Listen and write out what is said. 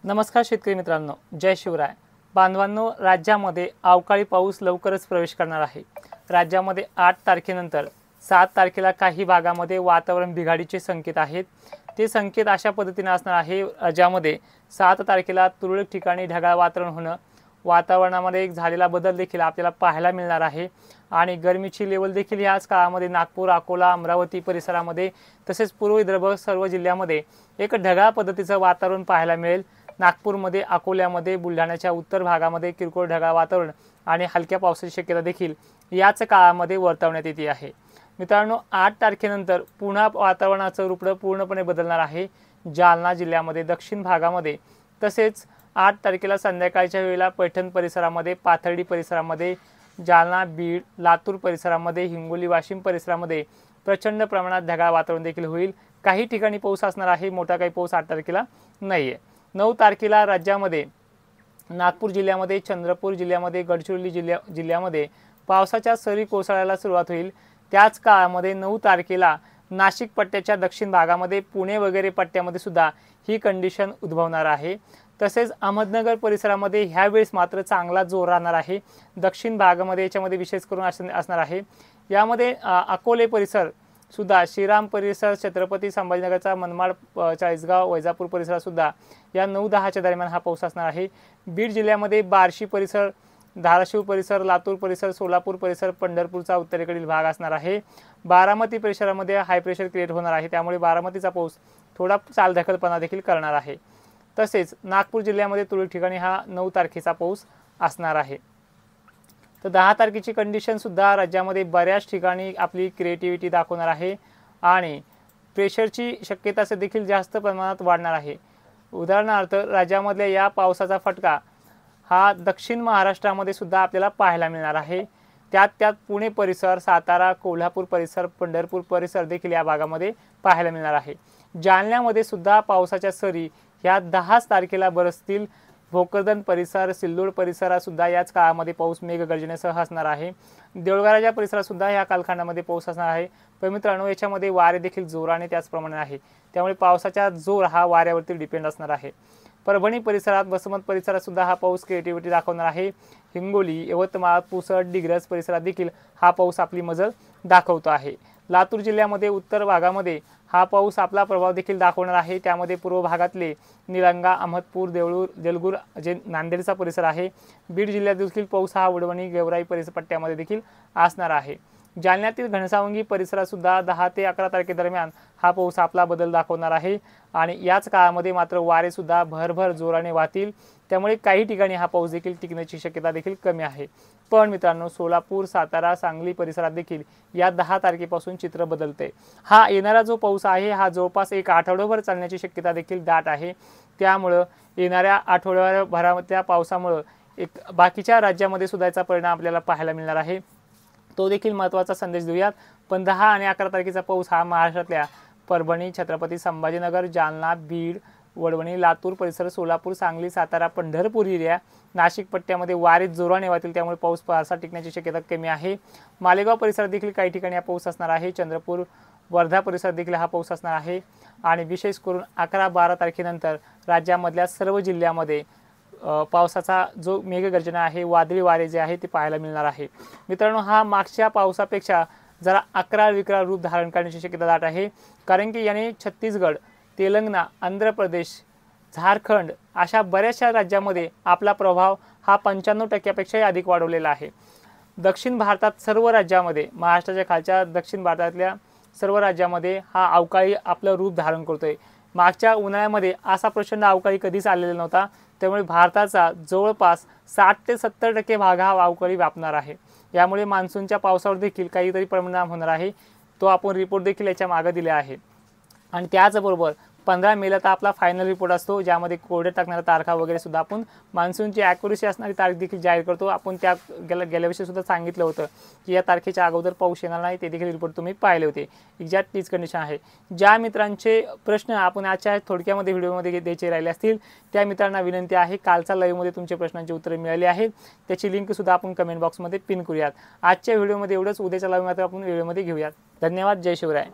नमस्कार शेतकरी मित्रांनो, जय शिवराय. बांधवांनो, राज्यामध्ये अवकाळी पाऊस लवकरच प्रवेश करणार आहे. राज्यामध्ये 8 तारखेनंतर 7 तारखेला काही भागामध्ये वातावरण बिघाडीचे संकेत आहेत. ते संकेत अशा पद्धतीने असणार आहे. राज्यामध्ये 7 तारखेला तुरळक ठिकाणी ढगाळ वातावरण होणं, वातावरणामध्ये एक झालेला बदल देखील आपल्याला पाहायला मिळणार आहे. आणि गरमीची लेवल देखील याच काळामध्ये नागपूर, अकोला, अमरावती परिसरामध्ये तसेच पूर्व विदर्भ सर्व जिल्ह्यामध्ये एक ढगाळ पद्धतीचं वातावरण पाहायला मिळेल. नागपूरमध्ये, अकोल्यामध्ये, बुलढाण्याच्या उत्तर भागामध्ये किरकोळ ढगाळ वातावरण आणि हलक्या पावसाची शक्यता देखील याच काळामध्ये वर्तवण्यात येते आहे. मित्रांनो, 8 तारखेनंतर पुन्हा वातावरणाचं रूप पूर्णपणे बदलणार आहे. जालना जिल्ह्यामध्ये, दक्षिण भागामध्ये तसेच 8 तारखेला संध्याकाळच्या वेळेला पैठण परिसरामध्ये, पाथर्डी परिसरामध्ये, जालना, बीड, लातूर परिसरामध्ये, हिंगोली, वाशिम परिसरामध्ये प्रचंड प्रमाणात ढगाळ वातावरण देखील होईल. काही ठिकाणी पाऊस असणार आहे. मोठा काही पाऊस 8 तारखेला नाही आहे. 9 तारखेला राज्यामध्ये नागपूर जिल्ह्यामध्ये, चंद्रपूर जिल्ह्यामध्ये, गडचिरोली जिल्ह्यामध्ये पावसाच्या सरी कोसळायला सुरुवात होईल. त्याच काळामध्ये 9 तारखेला नाशिक पट्ट्याच्या दक्षिण भागामध्ये, पुणे वगैरे पट्ट्यामध्ये सुद्धा ही कंडिशन उद्भवणार आहे. तसेच अहमदनगर परिसरामध्ये ह्यावेळेस मात्र चांगला जोर राहणार आहे. दक्षिण भागामध्ये याच्यामध्ये विशेष करून असणार आहे. यामध्ये अकोले परिसर सुद्धा, श्रीराम परिसर, छत्रपती संभाजीनगरचा मनमाड, चाळीसगाव, वैजापूर परिसरात सुद्धा या 9-10च्या दरम्यान हा पाऊस असणार आहे. बीड जिल्ह्यामध्ये बार्शी परिसर, धाराशिव परिसर, लातूर परिसर, सोलापूर परिसर, पंढरपूरचा उत्तरेकडील भाग असणार आहे. बारामती परिसरामध्ये हाय प्रेशर क्रिएट होणार आहे. त्यामुळे बारामतीचा पाऊस थोडा चालढकलपणा देखील करणार आहे. तसेच नागपूर जिल्ह्यामध्ये तुरळक ठिकाणी हा 9 तारखेचा पाऊस असणार आहे. तर 10 तारखेची कंडिशन सुद्धा राज्यामध्ये बऱ्याच ठिकाणी आपली क्रिएटिव्हिटी दाखवणार आहे आणि प्रेशरची शक्यता देखील जास्त प्रमाणात वाढणार आहे. उदाहरणार्थ, राज्यामधल्या या पावसाचा फटका हा दक्षिण महाराष्ट्रामध्ये सुद्धा आपल्याला पाहायला मिळणार आहे. त्यात पुणे परिसर, सातारा, कोल्हापूर परिसर, पंढरपूर परिसर देखील या भागामध्ये पाहायला मिळणार आहे. जालन्यामध्ये सुद्धा पावसाच्या सरी ह्या 10 तारखेला बरसतील. भोकरदन परिसर, सिल्लोड परिसरात सुद्धा याच काळामध्ये पाऊस मेघगर्जनेसह असणार आहे. देऊळगाराच्या परिसरात सुद्धा या कालखंडामध्ये पाऊस असणार आहे. पण मित्रांनो, याच्यामध्ये वारे देखील जोराने त्याचप्रमाणे आहे. त्यामुळे पावसाचा जोर हा वाऱ्यावरती डिपेंड असणार आहे. परभणी परिसरात, वसमत परिसरात सुद्धा हा पाऊस क्रिएटिव्हिटी दाखवणार आहे. हिंगोली, यवतमाळ, पुसद, डिग्रस परिसरात देखील हा पाऊस आपली मजल दाखवतो आहे. लातूर जिल्ह्यामध्ये, उत्तर भागामध्ये हा पाऊस आपला प्रभाव देखील दाखवणार आहे. त्यामध्ये पूर्व भागातले निलंगा, अहमदपूर, देऊळगूर जे नांदेडचा परिसर आहे. बीड जिल्ह्यात देखील पाऊस हा वडवणी, गेवराई परिसर पट्ट्यामध्ये देखील असणार आहे. जालन्यातील घनसावंगी परिसरात सुद्धा 10 ते 11 तारखेदरम्यान हा पाऊस आपला बदल दाखवणार आहे. आणि याच काळामध्ये मात्र वारे सुद्धा भरभर जोराने वाहतील. त्यामुळे काही ठिकाणी हा पाऊस देखील टिकण्याची शक्यता देखील कमी आहे. पण मित्रांनो, सोलापूर, सातारा, सांगली परिसरात देखील या 10 तारखेपासून चित्र बदलते. हा येणारा जो पाऊस आहे हा जवळपास एक आठवडाभर चालण्याची शक्यता देखील दाट आहे. त्यामुळं येणाऱ्या आठवड्याभराच्या पावसामुळं एक बाकीच्या राज्यामध्ये सुद्धा याचा परिणाम आपल्याला पाहायला मिळणार आहे. तो देखील महत्त्वाचा संदेश देऊयात. पण 10 आणि 11 तारखेचा पाऊस हा महाराष्ट्रातल्या परभणी, छत्रपती संभाजीनगर, जालना, बीड, वडवणी, लातूर परिसर, सोलापूर, सांगली, सातारा, पंढरपूर एरिया, नाशिक पट्ट्यामध्ये वारे जोराने वाहतील. त्यामुळे पाऊस फारसा टिकण्याची शक्यता कमी आहे. मालेगाव परिसरात देखील काही ठिकाणी हा पाऊस असणार आहे. चंद्रपूर, वर्धा परिसरात देखील हा पाऊस असणार आहे. आणि विशेष करून 11-12 तारखेनंतर राज्यामधल्या सर्व जिल्ह्यामध्ये पावसाचा जो मेघगर्जना आहे, वादळी वारे जे आहे ते पाहायला मिळणार आहे. मित्रांनो, हा मागच्या पावसापेक्षा जरा अकराळ-विकराळ रूप धारण करण्याची शक्यता दाट आहे. कारण की याने छत्तीसगड, तेलंगणा, आंध्र प्रदेश, झारखंड अशा बऱ्याचशा राज्यामध्ये आपला प्रभाव हा 95%पेक्षाही अधिक वाढवलेला आहे. दक्षिण भारतात सर्व राज्यामध्ये, महाराष्ट्राच्या खालच्या दक्षिण भारतातल्या सर्व राज्यामध्ये हा अवकाळी आपलं रूप धारण करतोय. मागच्या उन्हाळ्यामध्ये असा प्रचंड अवकाळी कधीच आलेला नव्हता. त्यामुळे भारताचा जवळपास 60 ते 70% भाग हा अवकाळी व्यापणार आहे. यामुळे मान्सूनच्या पावसावर देखील काहीतरी परिणाम होणार आहे. तो आपण रिपोर्ट देखील याच्या मागे दिला आहे. आणि त्याचबरोबर 15 मेला तर आपला फायनल रिपोर्ट असतो, ज्यामध्ये कोरडे टाकणाऱ्या तारखा वगैरे सुद्धा आपण मान्सूनची ॲक्युरेसी असणारी तारीख देखील जाहीर करतो. आपण त्या गेल्या वर्षी सुद्धा सांगितलं होतं की या तारखेच्या अगोदर पाऊस येणार नाही. ते देखील रिपोर्ट तुम्ही पाहिले होते. एक्झॅक्ट तीच कंडिशन आहे. ज्या मित्रांचे प्रश्न आपण आजच्या थोडक्यामध्ये व्हिडिओमध्ये द्यायचे राहिले असतील त्या मित्रांना विनंती आहे, कालचा लाईव्हमध्ये तुमच्या प्रश्नांची उत्तरे मिळाली आहेत. त्याची लिंकसुद्धा आपण कमेंट बॉक्समध्ये पिन करूयात. आजच्या व्हिडिओमध्ये एवढंच. उद्याच्या लाईव्ह मात्र आपण व्हिडिओमध्ये घेऊयात. धन्यवाद. जय शिवराय.